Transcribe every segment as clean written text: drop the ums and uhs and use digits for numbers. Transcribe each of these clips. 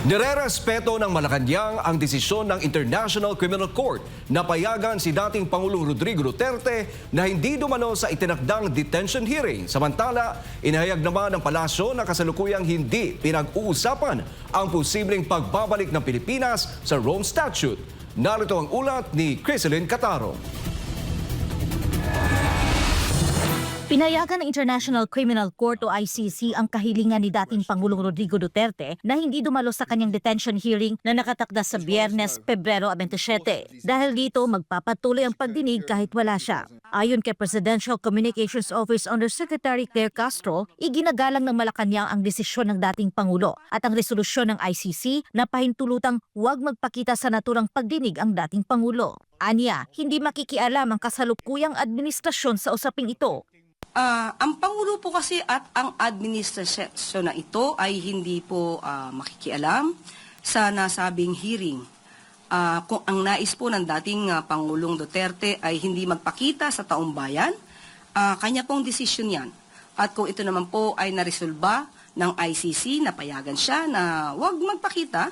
Nirerespeto ng Malacanang ang desisyon ng International Criminal Court na payagan si dating Pangulong Rodrigo Duterte na hindi dumalo sa itinakdang detention hearing. Samantala, inahayag naman ng palasyo na kasalukuyang hindi pinag-uusapan ang posibleng pagbabalik ng Pilipinas sa Rome Statute. Narito ang ulat ni Criselyn Cataro. Pinayagan ng International Criminal Court o ICC ang kahilingan ni dating Pangulong Rodrigo Duterte na hindi dumalo sa kanyang detention hearing na nakatakda sa Biyernes, Pebrero 27. Dahil dito, magpapatuloy ang pagdinig kahit wala siya. Ayon kay Presidential Communications Office Undersecretary Claire Castro, iginagalang ng Malacanang ang desisyon ng dating Pangulo at ang resolusyon ng ICC na pahintulutang huwag magpakita sa naturang pagdinig ang dating Pangulo. Anya, hindi makikialam ang kasalukuyang administrasyon sa usaping ito. Ang Pangulo po kasi at ang administrasyon na ito ay hindi po makikialam sa nasabing hearing. Kung ang nais po ng dating Pangulong Duterte ay hindi magpakita sa taong bayan, kanya pong desisyon yan. At kung ito naman po ay naresolba ng ICC, napayagan siya na huwag magpakita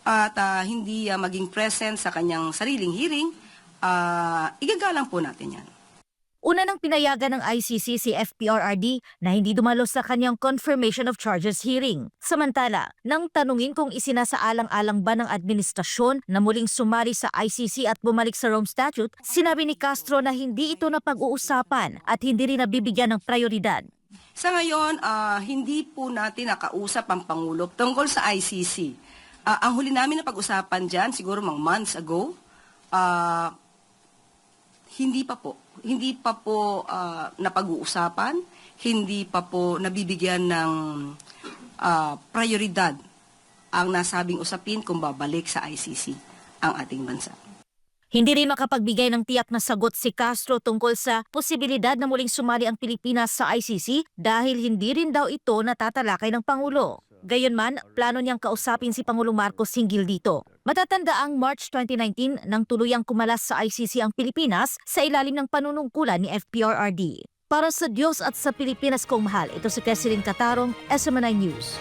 at hindi maging present sa kanyang sariling hearing, igagalang po natin yan. Una nang pinayagan ng ICC si FPRRD na hindi dumalo sa kanyang confirmation of charges hearing. Samantala, nang tanungin kung isinasaalang-alang ba ng administrasyon na muling sumali sa ICC at bumalik sa Rome Statute, sinabi ni Castro na hindi ito napag-uusapan at hindi rin nabibigyan ng prioridad. Sa ngayon, hindi po natin nakausap ang Pangulo tungkol sa ICC. Ang huli namin na pag-usapan dyan, siguro mga months ago, hindi pa po napag-uusapan, hindi pa po nabibigyan ng prioridad ang nasabing usapin kung babalik sa ICC ang ating bansa. Hindi rin makapagbigay ng tiyak na sagot si Castro tungkol sa posibilidad na muling sumali ang Pilipinas sa ICC dahil hindi rin daw ito natatalakay ng Pangulo. Gayunman, plano niyang kausapin si Pangulong Marcos hinggil dito. Matatanda ang March 2019 nang tuluyang kumalas sa ICC ang Pilipinas sa ilalim ng panunungkulan ni FPRRD. Para sa Diyos at sa Pilipinas kong mahal, ito si Criselyn Cataro, SMNI News.